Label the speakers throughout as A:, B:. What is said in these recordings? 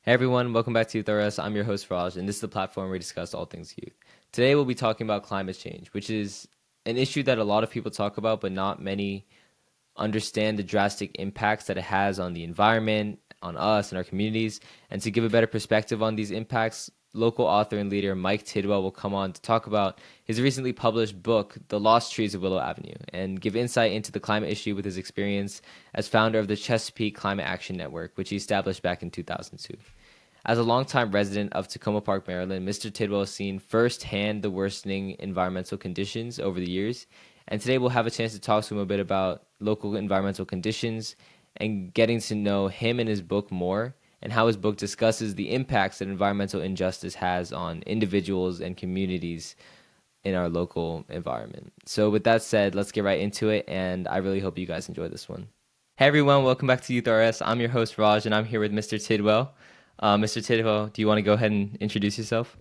A: Hey everyone, welcome back to YouthRUs. I'm your host Raj, and this is the platform where we discuss all things youth. Today we'll be talking about climate change, which is an issue that a lot of people talk about, but not many understand the drastic impacts that it has on the environment, on us, and our communities. And to give a better perspective on these impacts, local author and leader Mike Tidwell will come on to talk about his recently published book, The Lost Trees of Willow Avenue, and give insight into the climate issue with his experience as founder of the Chesapeake Climate Action Network, which he established back in 2002. As a longtime resident of Tacoma Park, Maryland, Mr. Tidwell has seen firsthand the worsening environmental conditions over the years, and today we'll have a chance to talk to him a bit about local environmental conditions and getting to know him and his book more, and how his book discusses the impacts that environmental injustice has on individuals and communities in our local environment. So with that said, let's get right into it, and I really hope you guys enjoy this one. Hey everyone, welcome back to YouthRS. I'm your host Raj, and I'm here with Mr. Tidwell. Mr. Tidwell, do you want to go ahead and introduce yourself?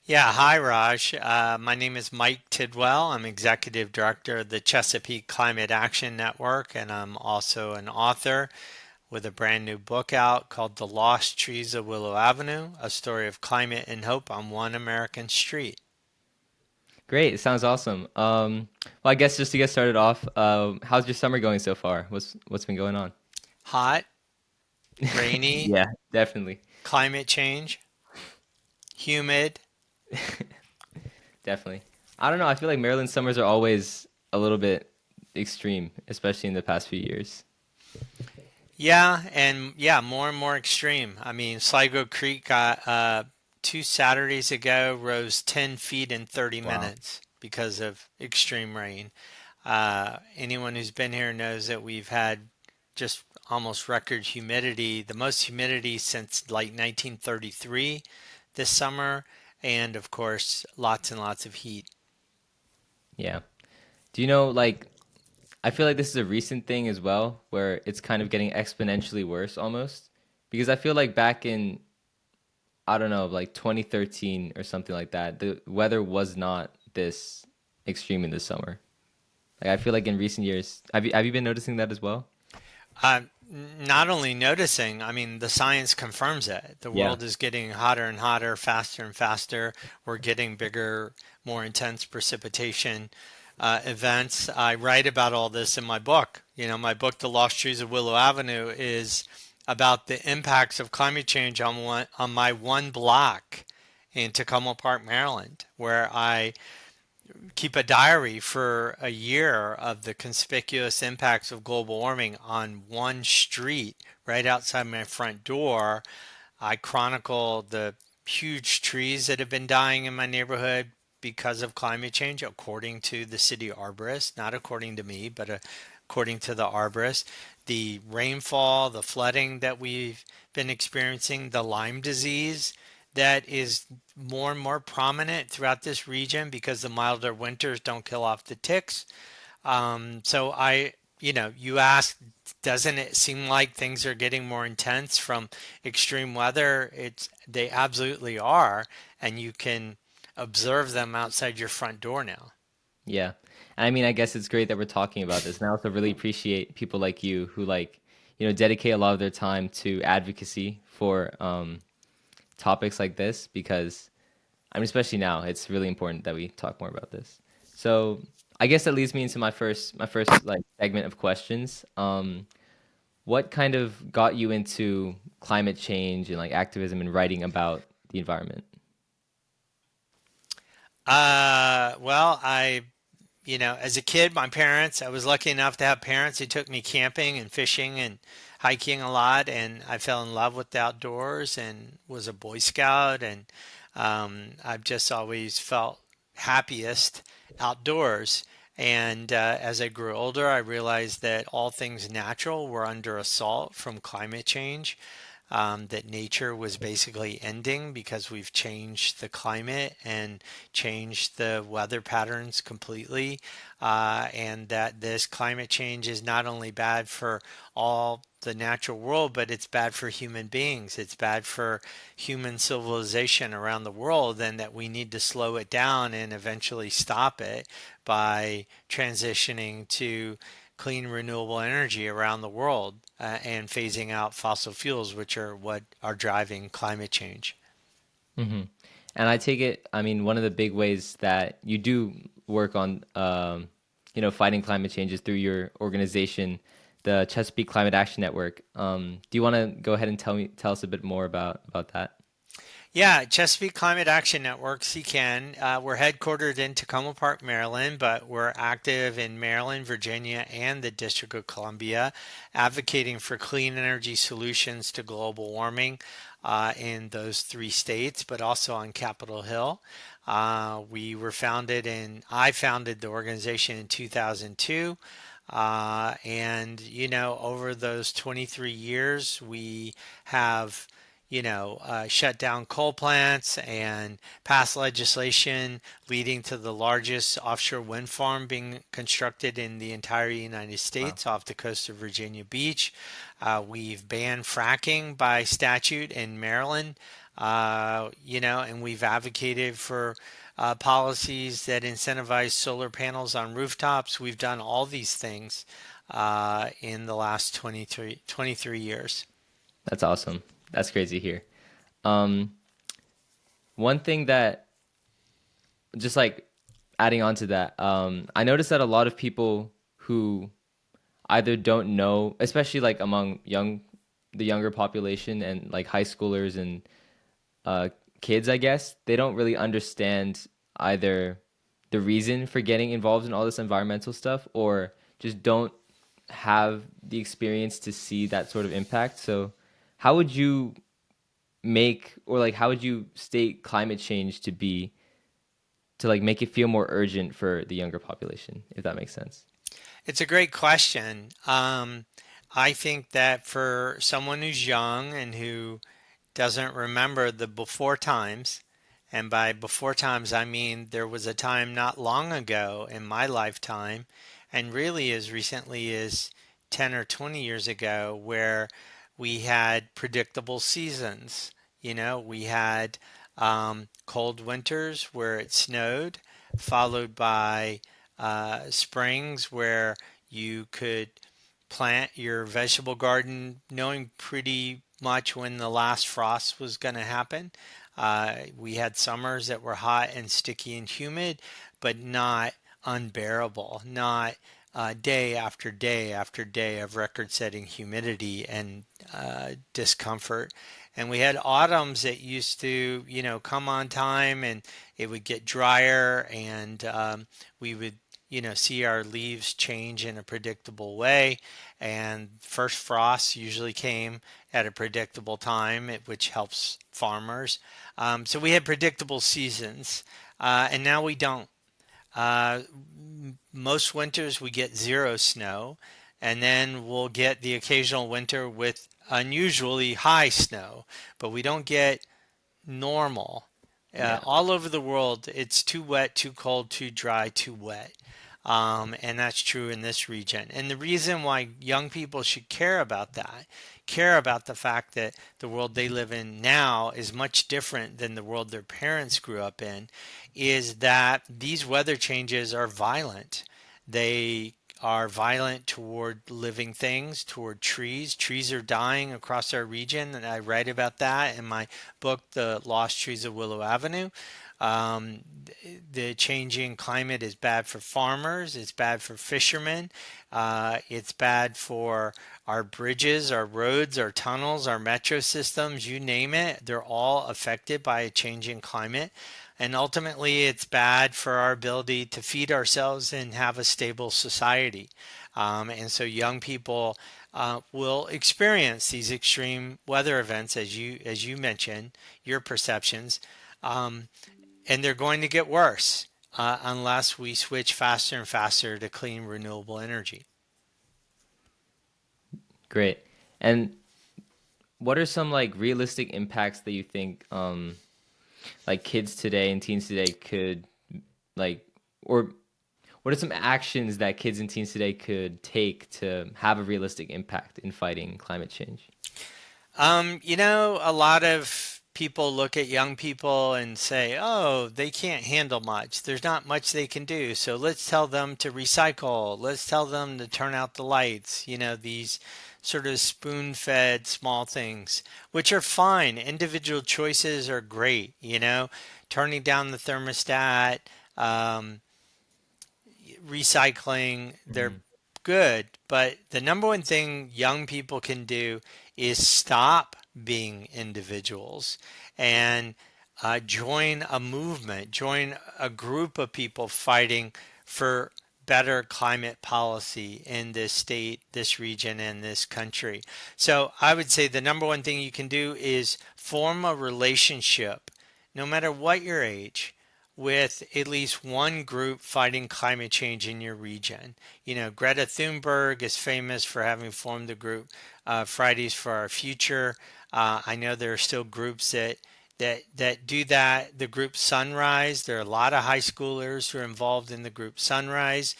B: Yeah, hi Raj. My name is Mike Tidwell. I'm Executive Director of the Chesapeake Climate Action Network, and I'm also an author with a brand new book out called The Lost Trees of Willow Avenue, a story of climate and hope on one American street.
A: Great, it sounds awesome. Well, I guess just to get started off, how's your summer going so far? What's been going on?
B: Hot, rainy,
A: Yeah, definitely,
B: climate change, humid.
A: definitely. I don't know. I feel like Maryland summers are always a little bit extreme, especially in the past few years.
B: Yeah, and yeah, more and more extreme. I mean, Sligo Creek got two Saturdays ago rose 10 feet in 30
A: Wow.
B: minutes because of extreme rain. Anyone who's been here knows that we've had just almost record humidity, the most humidity since like 1933 this summer, and of course, lots and lots of heat.
A: Yeah. Do you know, like, I feel like this is a recent thing as well, where it's kind of getting exponentially worse almost. Because I feel like back in, I don't know, like 2013 or something like that, the weather was not this extreme in the summer. Like I feel like in recent years, have you been noticing that as well?
B: Not only noticing, I mean, the science confirms it. The
A: Yeah.
B: world is getting hotter and hotter, faster and faster. We're getting bigger, more intense precipitation events. I write about all this in my book. You know, my book, The Lost Trees of Willow Avenue, is about the impacts of climate change on my one block in Tacoma Park, Maryland, where I keep a diary for a year of the conspicuous impacts of global warming on one street right outside my front door. I chronicle the huge trees that have been dying in my neighborhood because of climate change, according to the city arborist, not according to me, but according to the arborist. The rainfall, the flooding that we've been experiencing, the Lyme disease that is more and more prominent throughout this region because the milder winters don't kill off the ticks. You ask, doesn't it seem like things are getting more intense from extreme weather? They absolutely are, and you can observe them outside your front door now.
A: Yeah. And I mean, I guess it's great that we're talking about this. And I also really appreciate people like you who dedicate a lot of their time to advocacy for topics like this because I mean, especially now, it's really important that we talk more about this. So I guess that leads me into my first like segment of questions. What kind of got you into climate change and like activism and writing about the environment?
B: Well, as a kid, I was lucky enough to have parents who took me camping and fishing and hiking a lot, and I fell in love with the outdoors and was a Boy Scout, and I've just always felt happiest outdoors. And as I grew older, I realized that all things natural were under assault from climate change, that nature was basically ending because we've changed the climate and changed the weather patterns completely, and that this climate change is not only bad for all the natural world, but it's bad for human beings. It's bad for human civilization around the world, and that we need to slow it down and eventually stop it by transitioning to clean renewable energy around the world and phasing out fossil fuels, which are what are driving climate change.
A: Hmm. And I take it, I mean, one of the big ways that you do work on, fighting climate change is through your organization, the Chesapeake Climate Action Network. Do you want to go ahead and tell us a bit more about that?
B: Yeah, Chesapeake Climate Action Network, CCAN. We're headquartered in Tacoma Park, Maryland, but we're active in Maryland, Virginia, and the District of Columbia, advocating for clean energy solutions to global warming in those three states, but also on Capitol Hill. We were founded I founded the organization in 2002. And, over those 23 years, we have shut down coal plants and passed legislation leading to the largest offshore wind farm being constructed in the entire United
A: Wow,
B: States off the coast of Virginia Beach. We've banned fracking by statute in Maryland, and we've advocated for policies that incentivize solar panels on rooftops. We've done all these things in the last 23 years.
A: that's awesome. That's crazy to hear. Um, One thing that just like adding on to that, I noticed that a lot of people who either don't know, especially like among the younger population and like high schoolers and uh, kids, I guess, they don't really understand either the reason for getting involved in all this environmental stuff or just don't have the experience to see that sort of impact. So, how would you how would you state climate change to be to like make it feel more urgent for the younger population, if that makes sense?
B: It's a great question. I think that for someone who's young and who doesn't remember the before times, and by before times I mean there was a time not long ago in my lifetime, and really as recently as 10 or 20 years ago, where we had predictable seasons. We had cold winters where it snowed, followed by springs where you could plant your vegetable garden knowing pretty much when the last frost was going to happen. We had summers that were hot and sticky and humid, but not unbearable, not day after day after day of record setting humidity and discomfort. And we had autumns that used to, come on time and it would get drier and we would see our leaves change in a predictable way. And first frosts usually came at a predictable time, which helps farmers. So we had predictable seasons, and now we don't. Uh, Most winters we get zero snow, and then we'll get the occasional winter with unusually high snow, but we don't get normal.
A: Yeah.
B: All over the world, it's too wet, too cold, too dry, too wet. And that's true in this region. And the reason why young people should care about the fact that the world they live in now is much different than the world their parents grew up in, is that these weather changes are violent. They are violent toward living things, toward trees. Trees are dying across our region, and I write about that in my book, The Lost Trees of Willow Avenue. Um, the changing climate is bad for farmers, it's bad for fishermen, it's bad for our bridges, our roads, our tunnels, our metro systems, you name it. They're all affected by a changing climate. And ultimately, it's bad for our ability to feed ourselves and have a stable society. And so young people will experience these extreme weather events, as you mentioned, your perceptions. Um, and they're going to get worse unless we switch faster and faster to clean renewable energy.
A: Great. And what are some like realistic impacts that you think like kids today and teens today could like or what are some actions that kids and teens today could take to have a realistic impact in fighting climate change?
B: A lot of people look at young people and say, oh, they can't handle much. There's not much they can do. So let's tell them to recycle. Let's tell them to turn out the lights. These sort of spoon fed small things, which are fine. Individual choices are great, turning down the thermostat, um, recycling, they're
A: Mhm.
B: good. But the number one thing young people can do is stop being individuals and join a movement, join a group of people fighting for better climate policy in this state, this region, and this country. So I would say the number one thing you can do is form a relationship, no matter what your age, with at least one group fighting climate change in your region. Greta Thunberg is famous for having formed the group Fridays for Our Future. I know there are still groups that do that. The group Sunrise, there are a lot of high schoolers who are involved in the group Sunrise,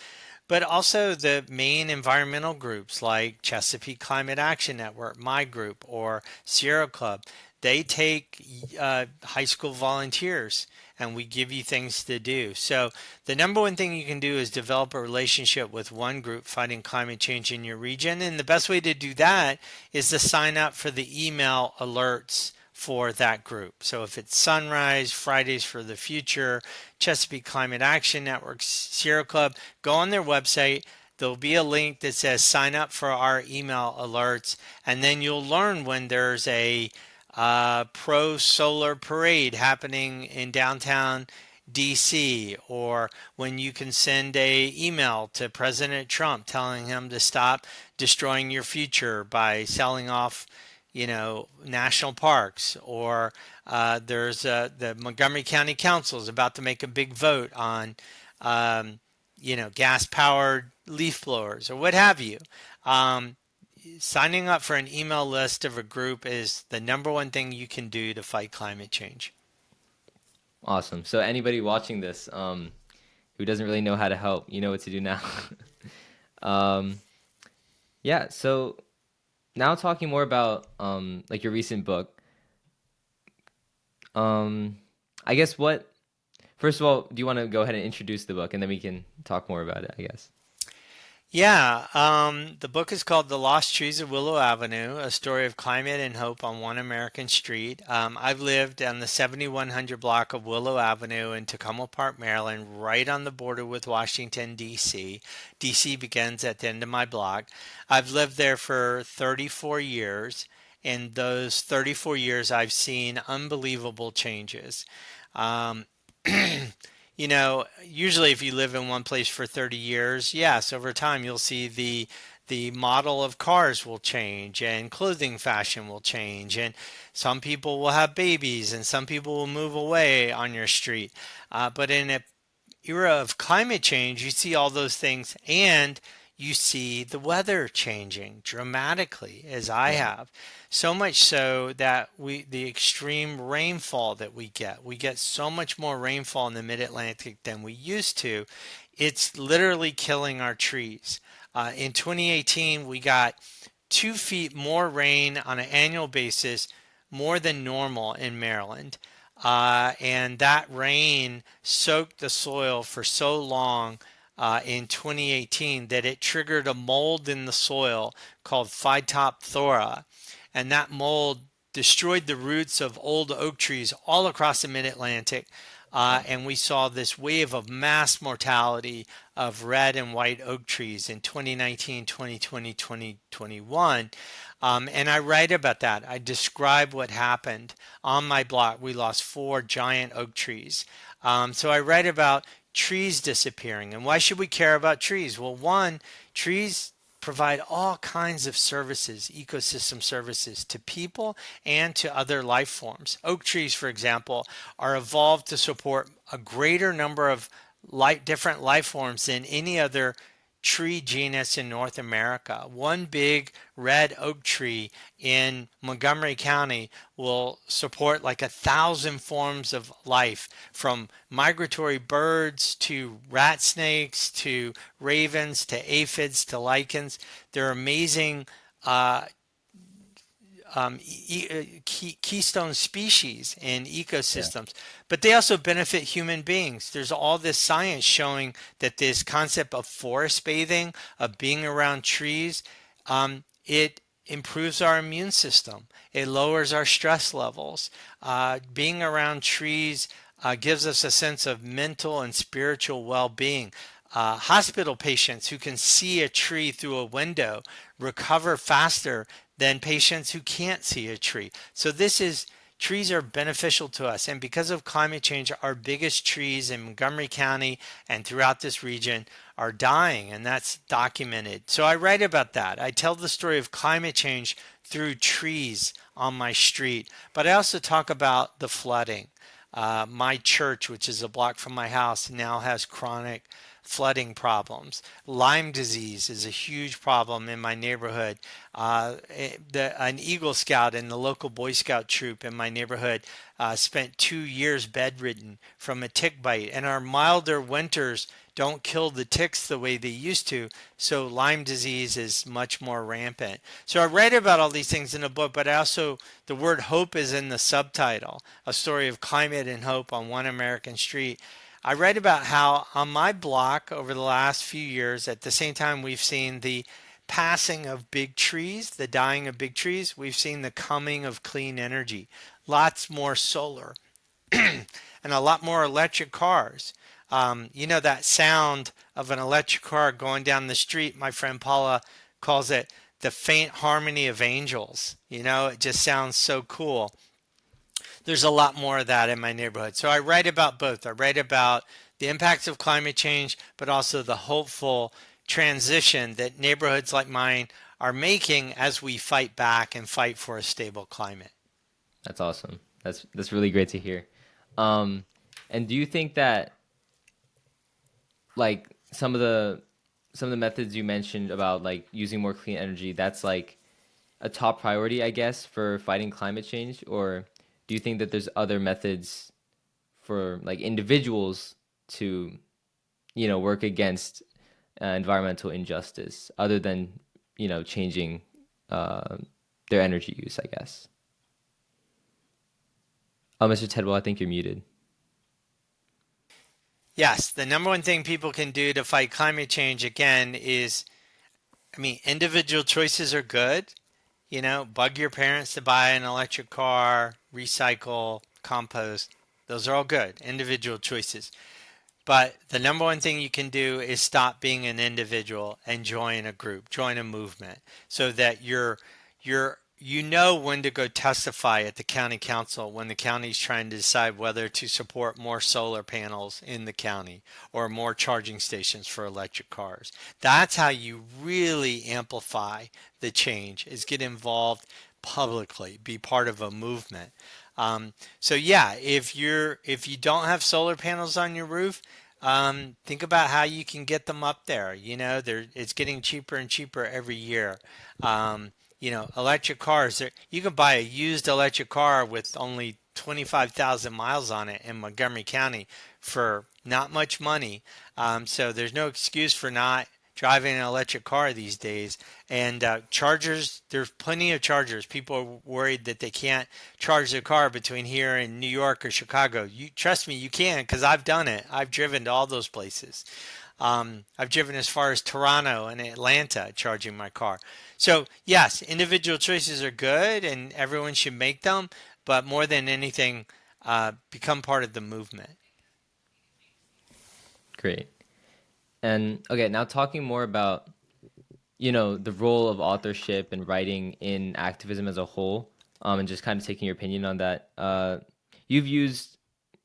B: but also the main environmental groups like Chesapeake Climate Action Network, my group, or Sierra Club. They take high school volunteers and we give you things to do. So, the number one thing you can do is develop a relationship with one group fighting climate change in your region. And the best way to do that is to sign up for the email alerts for that group. So if it's Sunrise, Fridays for the Future, Chesapeake Climate Action Network, Sierra Club, go on their website. There'll be a link that says sign up for our email alerts, and then you'll learn when there's a pro solar parade happening in downtown DC, or when you can send a email to President Trump telling him to stop destroying your future by selling off national parks, or the Montgomery County Council is about to make a big vote on, gas powered leaf blowers or what have you. Um, Signing up for an email list of a group is the number one thing you can do to fight climate change.
A: Awesome. So anybody watching this, who doesn't really know how to help, you know what to do now. um, yeah. So now talking more about like your recent book. Um, I guess what first of all, do you want to go ahead and introduce the book and then we can talk more about it, I guess.
B: Yeah, the book is called The Lost Trees of Willow Avenue, a story of climate and hope on one American street. I've lived on the 7100 block of Willow Avenue in Tacoma Park, Maryland, right on the border with Washington, D.C. D.C. begins at the end of my block. I've lived there for 34 years. In those 34 years, I've seen unbelievable changes. Um, usually if you live in one place for 30 years, yes, over time you'll see the model of cars will change and clothing fashion will change and some people will have babies and some people will move away on your street. But in a era of climate change, you see all those things and you see the weather changing dramatically as I
A: Yeah.
B: have. So much so that the extreme rainfall that we get so much more rainfall in the mid-Atlantic than we used to. It's literally killing our trees. In 2018, we got 2 feet more rain on an annual basis, more than normal in Maryland. And that rain soaked the soil for so long in 2018 that it triggered a mold in the soil called Phytophthora. And that mold destroyed the roots of old oak trees all across the mid Atlantic.
A: Wow.
B: And we saw this wave of mass mortality of red and white oak trees in 2019, 2020, 2021. And I write about that. I describe what happened on my blog. We lost 4 giant oak trees. So I write about trees disappearing. And why should we care about trees? Well, one, trees provide all kinds of services, ecosystem services to people and to other life forms. Oak trees, for example, are evolved to support a greater number of different life forms than any other tree genus in North America. One big red oak tree in Montgomery County will support like 1,000 forms of life, from migratory birds to rat snakes to ravens to aphids to lichens. They're amazing uh, keystone species in
A: Yeah.
B: ecosystems, but they also benefit human beings. There's all this science showing that this concept of forest bathing, of being around trees, it improves our immune system. It lowers our stress levels. Being around trees gives us a sense of mental and spiritual well-being. Hospital patients who can see a tree through a window recover faster than patients who can't see a tree. So trees are beneficial to us. And because of climate change, our biggest trees in Montgomery County and throughout this region are dying, and that's documented. So I write about that. I tell the story of climate change through trees on my street, but I also talk about the flooding. My church, which is a block from my house, now has chronic flooding problems. Lyme disease is a huge problem in my neighborhood. An Eagle Scout in the local Boy Scout troop in my neighborhood spent 2 years bedridden from a tick bite, and our milder winters don't kill the ticks the way they used to, so Lyme disease is much more rampant. So I write about all these things in the book, but the word hope is in the subtitle, a story of climate and hope on one American street. I write about how on my block over the last few years, at the same time we've seen the passing of big trees, the dying of big trees, we've seen the coming of clean energy. Lots more solar and a lot more electric cars. That sound of an electric car going down the street, my friend Paula calls it the faint harmony of angels. It just sounds so cool. There's a lot more of that in my neighborhood. So I write about both. I write about the impacts of climate change, but also the hopeful transition that neighborhoods like mine are making as we fight back and fight for a stable climate.
A: That's awesome. That's really great to hear. Um, and do you think that like some of the methods you mentioned about like using more clean energy, that's like a top priority, I guess, for fighting climate change? Or do you think that there's other methods for like individuals to, work against environmental injustice other than, changing uh, their energy use, I guess? Oh, Mr. Tidwell, I think you're muted.
B: Yes, the number one thing people can do to fight climate change again is, individual choices are good. Bug your parents to buy an electric car, recycle, compost. Those are all good, individual choices. But the number one thing you can do is stop being an individual and join a group, join a movement, so that you know when to go testify at the county council when the county's trying to decide whether to support more solar panels in the county or more charging stations for electric cars. That's how you really amplify the change, is get involved publicly, be part of a movement. So yeah, if you don't have solar panels on your roof, think about how you can get them up there. It's getting cheaper and cheaper every year. Electric cars. You can buy a used electric car with only 25,000 miles on it in Montgomery County for not much money. So there's no excuse for not driving an electric car these days. And chargers, there's plenty of chargers. People are worried that they can't charge their car between here and New York or Chicago. You trust me, you can, because I've done it. I've driven to all those places. I've driven as far as Toronto and Atlanta charging my car. So, yes, individual choices are good and everyone should make them, but more than anything, become part of the movement.
A: Great. And okay, now talking more about, the role of authorship and writing in activism as a whole, and just kind of taking your opinion on that. You've used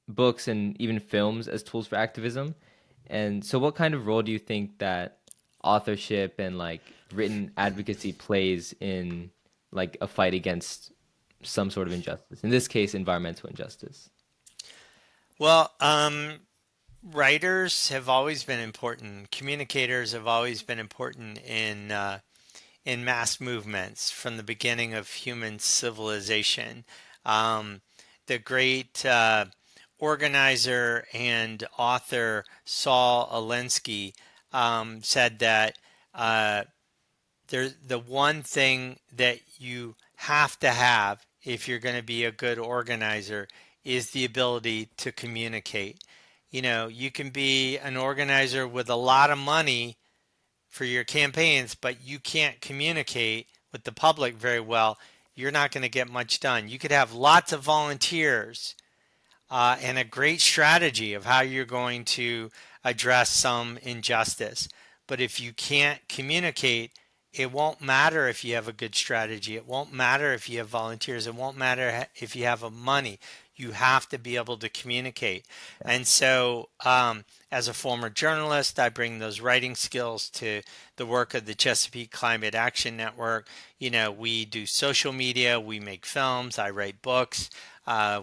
A: books and even films as tools for activism. And so what kind of role do you think that authorship and like written advocacy plays in like a fight against some sort of injustice? In this case, environmental injustice.
B: Well, writers have always been important. Communicators have always been important in mass movements from the beginning of human civilization. Um, the great organizer and author Saul Alinsky said that uh, the one thing that you have to have if you're going to be a good organizer is the ability to communicate. You can be an organizer with a lot of money for your campaigns, but you can't communicate with the public very well. You're not going to get much done. You could have lots of volunteers and a great strategy of how you're going to address some injustice. But if you can't communicate, it won't matter if you have a good strategy. It won't matter if you have volunteers. It won't matter if you have money. You have to be able to communicate.
A: Yeah.
B: And so, as a former journalist, I bring those writing skills to the work of the Chesapeake Climate Action Network. We do social media, we make films, I write books.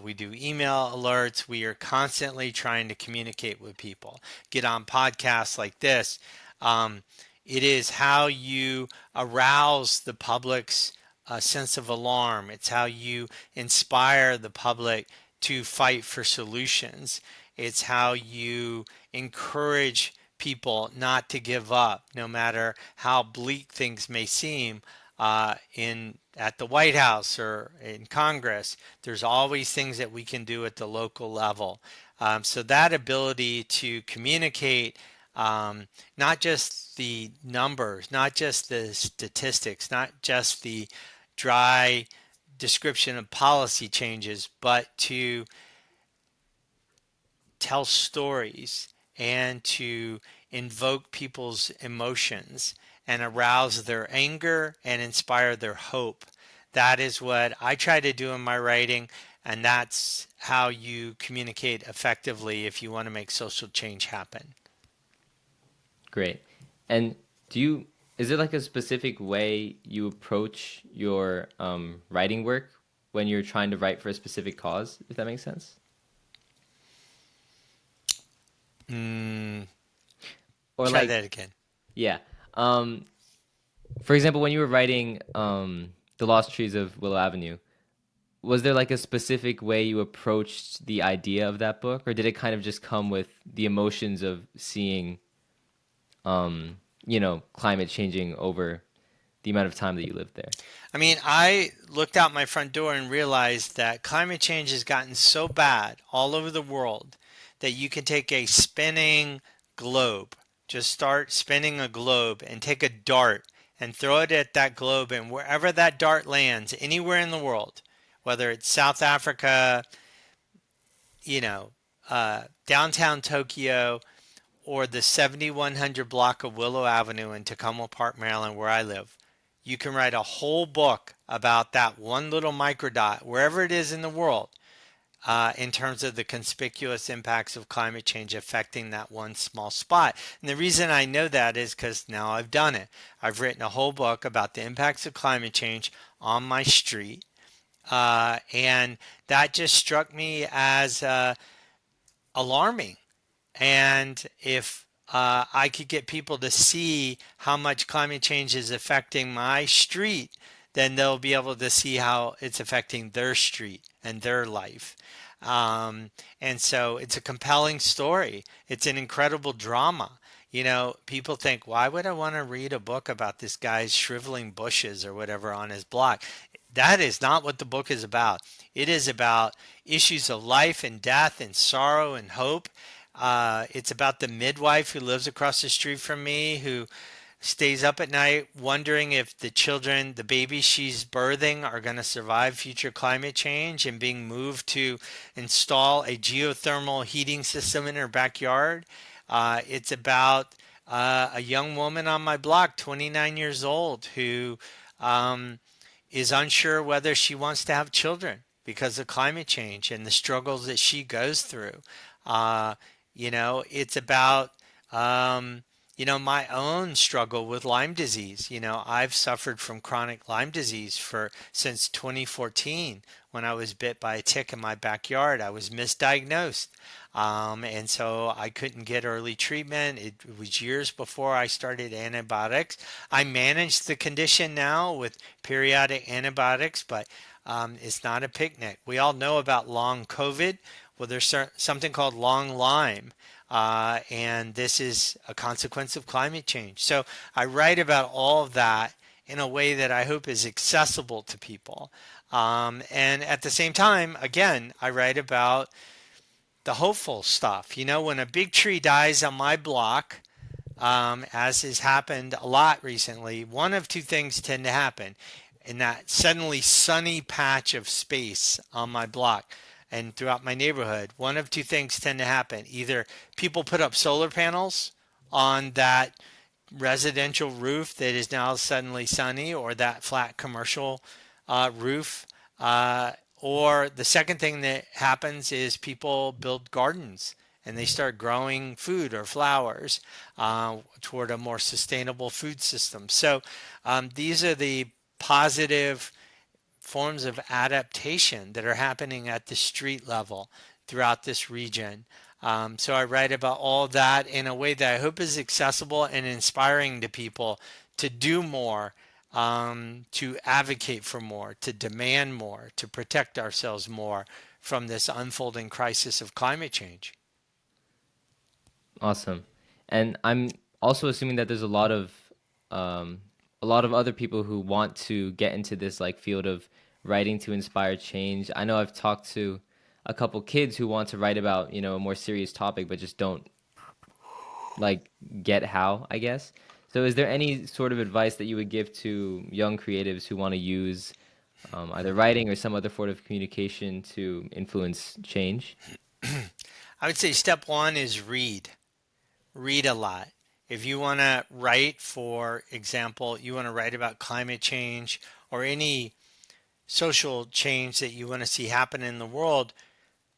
B: We do email alerts. We are constantly trying to communicate with people. Get on podcasts like this. Um, it is how you arouse the public's sense of alarm. It's how you inspire the public to fight for solutions. It's how you encourage people not to give up, no matter how bleak things may seem. In at the White House or in Congress, there's always things that we can do at the local level. So that ability to communicate, not just the numbers, not just the statistics, not just the dry description of policy changes, but to tell stories and to invoke people's emotions and arouse their anger and inspire their hope. That is what I try to do in my writing, and that's how you communicate effectively if you want to make social change happen.
A: Great. And is there like a specific way you approach your writing work when you're trying to write for a specific cause, if that makes sense?
B: Mm,
A: Or
B: Try
A: like,
B: that again.
A: yeah. For example, when you were writing The Lost Trees of Willow Avenue, was there like a specific way you approached the idea of that book, or did it kind of just come with the emotions of seeing, climate changing over the amount of time that you lived there?
B: I mean, I looked out my front door and realized that climate change has gotten so bad all over the world that you can take a spinning globe, just start spinning a globe and take a dart and throw it at that globe, and wherever that dart lands, anywhere in the world, whether it's South Africa, you know, downtown Tokyo, or the 7100 block of Willow Avenue in Tacoma Park, Maryland, where I live, you can write a whole book about that one little microdot, wherever it is in the world, in terms of the conspicuous impacts of climate change affecting that one small spot. And the reason I know that is because now I've done it. I've written a whole book about the impacts of climate change on my street. And that just struck me as alarming. And if I could get people to see how much climate change is affecting my street, then they'll be able to see how it's affecting their street and their life. And so it's a compelling story. It's an incredible drama. People think, why would I want to read a book about this guy's shriveling bushes or whatever on his block? That is not what the book is about. It is about issues of life and death and sorrow and hope. It's about the midwife who lives across the street from me, who stays up at night wondering if the children, the babies she's birthing, are going to survive future climate change, and being moved to install a geothermal heating system in her backyard. It's about a young woman on my block, 29 years old, who is unsure whether she wants to have children because of climate change and the struggles that she goes through. Uh, it's about, my own struggle with Lyme disease. I've suffered from chronic Lyme disease since 2014 when I was bit by a tick in my backyard. I was misdiagnosed. And so I couldn't get early treatment. It was years before I started antibiotics. I manage the condition now with periodic antibiotics, but it's not a picnic. We all know about long COVID. Well, there's something called long Lyme, and this is a consequence of climate change. So I write about all of that, in a way that I hope is accessible to people. And at the same time, again, I write about the hopeful stuff. You know, when a big tree dies on my block, as has happened a lot recently, one of two things tend to happen in that suddenly sunny patch of space on my block and throughout my neighborhood. One of two things tend to happen. Either people put up solar panels on that residential roof that is now suddenly sunny, or that flat commercial roof. Or the second thing that happens is people build gardens and they start growing food or flowers toward a more sustainable food system. So these are the positive forms of adaptation that are happening at the street level throughout this region. So I write about all that in a way that I hope is accessible and inspiring to people to do more, to advocate for more, to demand more, to protect ourselves more from this unfolding crisis of climate change.
A: Awesome. And I'm also assuming that there's a lot of other people who want to get into this like field of writing to inspire change. I know I've talked to a couple kids who want to write about, you know, a more serious topic but just don't like get how, I guess. So is there any sort of advice that you would give to young creatives who want to use either writing or some other form of communication to influence change?
B: I would say step one is read. Read a lot. If you want to write, for example, you want to write about climate change or any social change that you want to see happen in the world,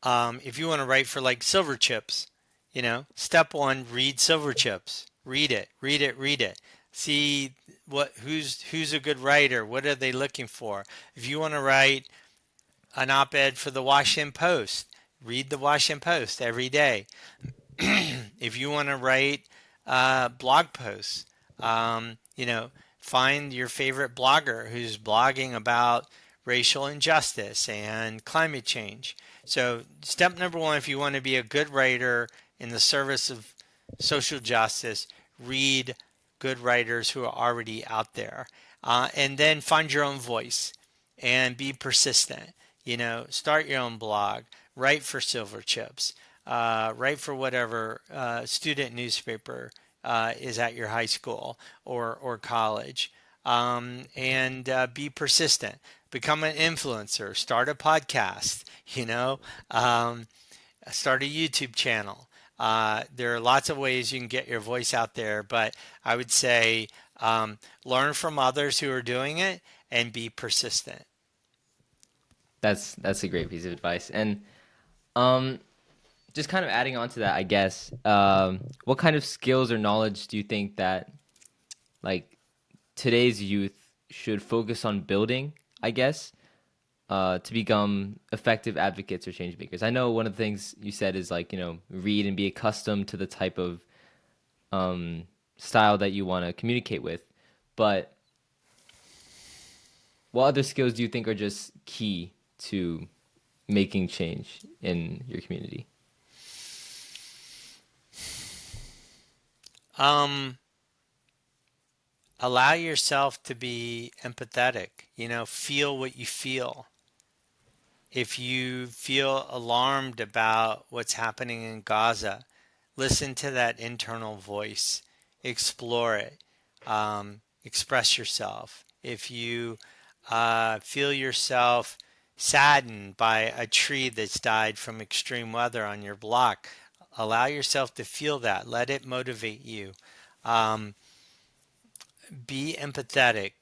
B: if you want to write for like Silver Chips, you know, step one, read Silver Chips. Read it, read it, read it. See who's a good writer. What are they looking for? If you want to write an op-ed for the Washington Post, read the Washington Post every day. If you want to write blog posts, you know, find your favorite blogger who's blogging about racial injustice and climate change. So, step number one, if you want to be a good writer in the service of social justice, read good writers who are already out there. And then find your own voice and be persistent. You know, start your own blog, write for Silver Chips, write for whatever student newspaper is at your high school or college. And be persistent. Become an influencer. Start a podcast. You know, start a YouTube channel. There are lots of ways you can get your voice out there, but I would say learn from others who are doing it and be persistent.
A: That's a great piece of advice. And um, just kind of adding on to that, I guess, what kind of skills or knowledge do you think that like today's youth should focus on building, I guess, to become effective advocates or change makers? I know one of the things you said is like, you know, read and be accustomed to the type of um, style that you want to communicate with. But what other skills do you think are just key to making change in your community?
B: Um, Allow yourself to be empathetic. You know, feel what you feel. If you feel alarmed about what's happening in Gaza, listen to that internal voice, explore it, express yourself. If you feel yourself saddened by a tree that's died from extreme weather on your block, allow yourself to feel that. Let it motivate you. Um, be empathetic.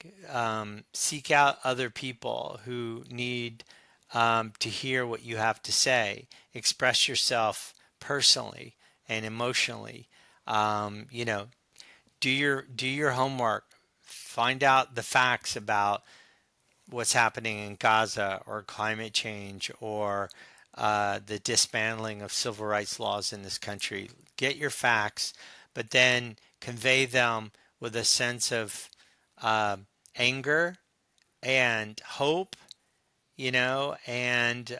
B: Seek out other people who need to hear what you have to say. Express yourself personally and emotionally. You know, do your homework. Find out the facts about what's happening in Gaza or climate change or the dismantling of civil rights laws in this country. Get your facts, but then convey them with a sense of uh, anger and hope, you know, and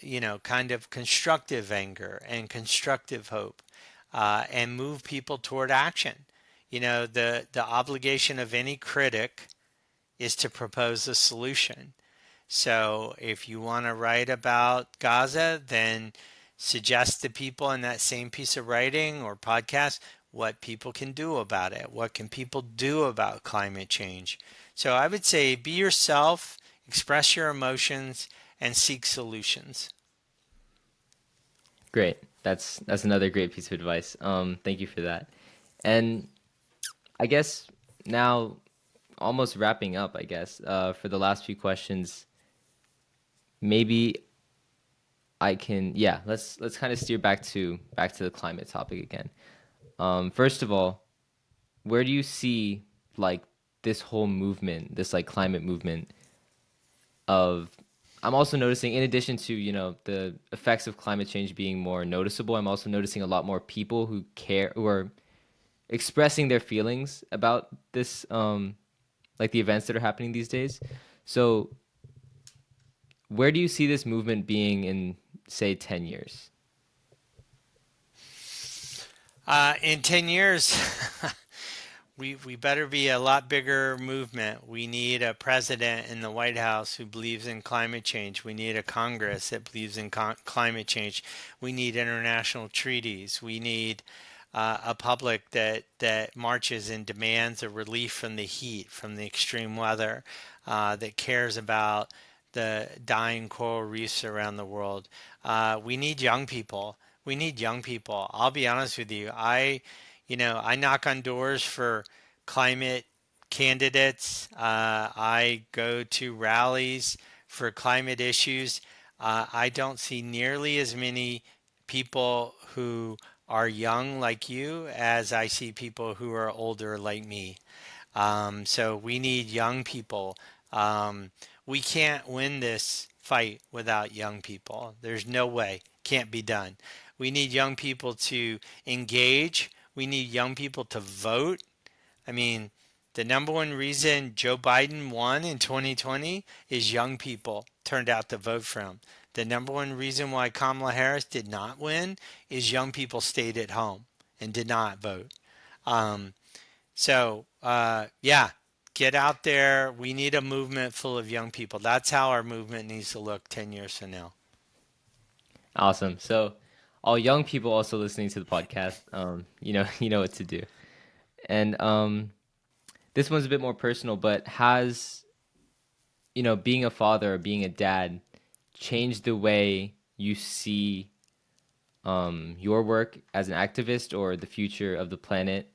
B: you know, kind of constructive anger and constructive hope, and move people toward action. The obligation of any critic is to propose a solution. So if you want to write about Gaza, then suggest to people in that same piece of writing or podcast what people can do about it. What can people do about climate change? So I would say be yourself, express your emotions, and seek solutions.
A: Great. That's another great piece of advice. Thank you for that. And I guess now, almost wrapping up, I guess, for the last few questions, maybe I can, yeah, let's kind of steer back to the climate topic again. First of all, where do you see like this whole movement, this like climate movement of I'm also noticing in addition to, the effects of climate change being more noticeable, I'm also noticing a lot more people who care who are expressing their feelings about this like the events that are happening these days. So, where do you see this movement being in say 10 years?
B: In 10 years, we better be a lot bigger movement. We need a president in the White House who believes in climate change. We need a Congress that believes in climate change. We need international treaties. We need a public that marches and demands a relief from the heat, from the extreme weather, that cares about the dying coral reefs around the world. We need young people. We need young people. I'll be honest with you. I knock on doors for climate candidates. I go to rallies for climate issues. I don't see nearly as many people who are young like you as I see people who are older like me. So we need young people. Um, we can't win this fight without young people. There's no way. Can't be done. We need young people to engage. We need young people to vote. I mean, the number one reason Joe Biden won in 2020 is young people turned out to vote for him. The number one reason why Kamala Harris did not win is young people stayed at home and did not vote. Um, yeah, get out there. We need a movement full of young people. That's how our movement needs to look 10 years from now.
A: Awesome. So, all young people also listening to the podcast, you know what to do. And this one's a bit more personal, but has, being a father or being a dad changed the way you see your work as an activist or the future of the planet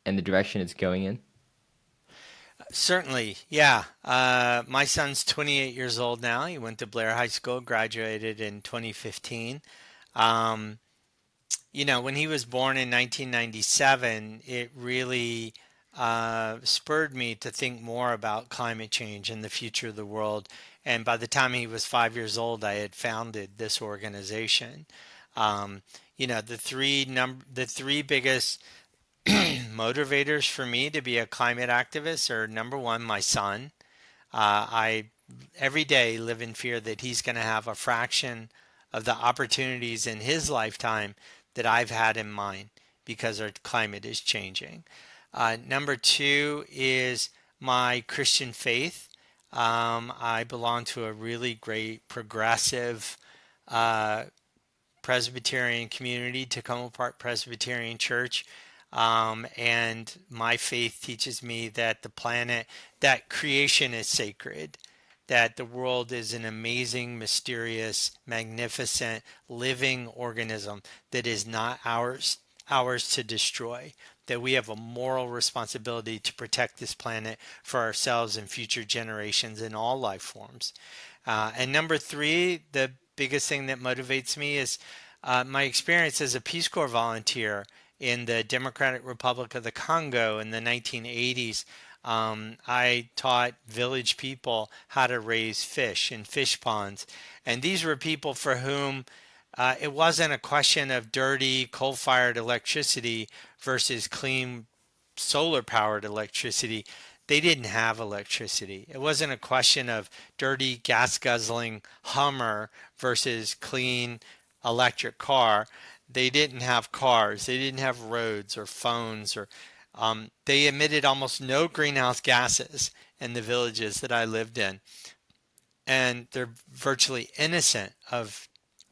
A: and the direction it's going in?
B: Certainly, yeah. My son's 28 years old now. He went to Blair High School, graduated in 2015. Um, when he was born in 1997, it really spurred me to think more about climate change and the future of the world. And by the time he was 5 years old, I had founded this organization. Um, the three biggest motivators for me to be a climate activist are number one, my son. I every day live in fear that he's going to have a fraction of the opportunities in his lifetime that I've had in mine because our climate is changing. Number two is my Christian faith. I belong to a really great progressive uh, Presbyterian community, Tacoma Park Presbyterian Church. And my faith teaches me that that creation is sacred, that the world is an amazing, mysterious, magnificent, living organism that is not ours to destroy. That we have a moral responsibility to protect this planet for ourselves and future generations in all life forms. And number three, the biggest thing that motivates me is my experience as a Peace Corps volunteer in the Democratic Republic of the Congo in the 1980s. I taught village people how to raise fish in fish ponds. And these were people for whom it wasn't a question of dirty coal fired electricity versus clean solar powered electricity. They didn't have electricity. It wasn't a question of dirty gas guzzling Hummer versus clean electric car. They didn't have cars. They didn't have roads or phones or They emitted almost no greenhouse gases in the villages that I lived in, and they're virtually innocent of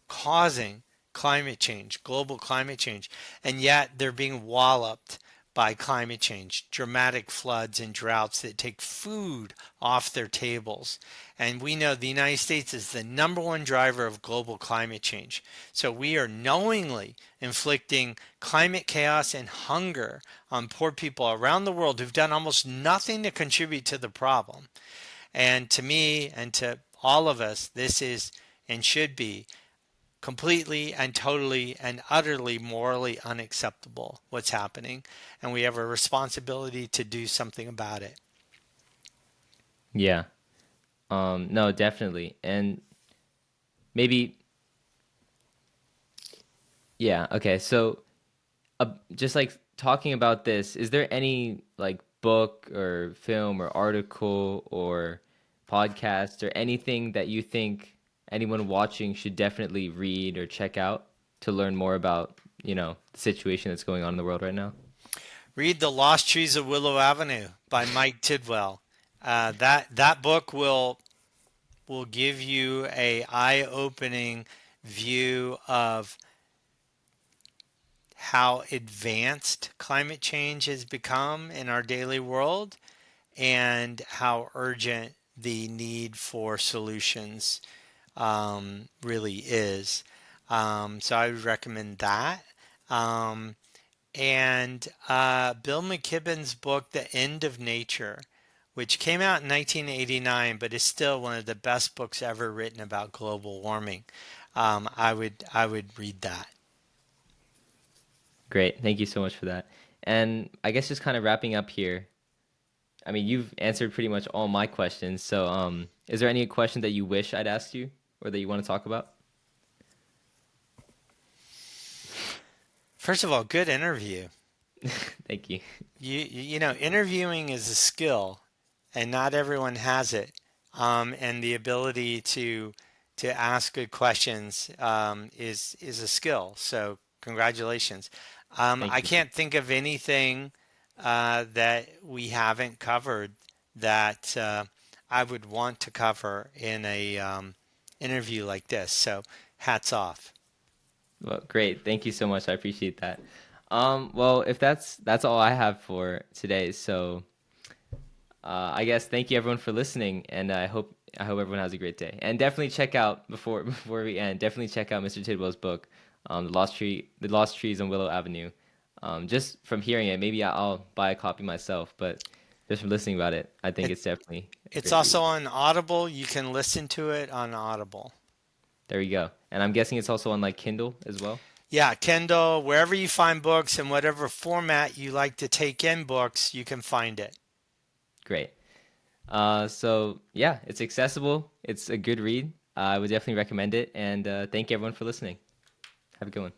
B: causing climate change, global climate change, and yet they're being walloped by climate change, dramatic floods and droughts that take food off their tables. And we know the United States is the number one driver of global climate change. So we are knowingly inflicting climate chaos and hunger on poor people around the world who've done almost nothing to contribute to the problem. And to me and to all of us, this is and should be completely and totally and utterly morally unacceptable what's happening, and we have a responsibility to do something about it.
A: Yeah. No, definitely. And maybe, yeah, okay. So, just like talking about this, is there any like book or film or article or podcast or anything that you think anyone watching should definitely read or check out to learn more about, the situation that's going on in the world right now?
B: Read The Lost Trees of Willow Avenue by Mike Tidwell. That book will give you a eye-opening view of how advanced climate change has become in our daily world and how urgent the need for solutions really is. So I would recommend that. Um, and Bill McKibben's book, The End of Nature, which came out in 1989, but is still one of the best books ever written about global warming. I would read that.
A: Great. Thank you so much for that. And I guess just kind of wrapping up here. I mean, you've answered pretty much all my questions. So, is there any question that you wish I'd asked you or that you want to talk about?
B: First of all, good interview.
A: Thank you.
B: You know, interviewing is a skill, and not everyone has it. And the ability to ask good questions is a skill. So congratulations.
A: Thank
B: I
A: you.
B: can't think of anything that we haven't covered that I would want to cover in a interview like this. So hats off.
A: Well, great. Thank you so much. I appreciate that. Well, if that's all I have for today. So, I guess thank you everyone for listening, and I hope everyone has a great day. And definitely check out before before we end. Definitely check out Mr. Tidwell's book, The Lost Trees on Willow Avenue. Just from hearing it, maybe I'll buy a copy myself, but just from listening about it, I think
B: It,
A: it's definitely a
B: it's
A: great read.
B: also on Audible. You can listen to it on Audible.
A: There we go. And I'm guessing it's also on like Kindle as well.
B: Yeah, Kindle, wherever you find books in whatever format you like to take in books, you can find it.
A: Great. So yeah, it's accessible. It's a good read. I would definitely recommend it. And thank you everyone for listening. Have a good one.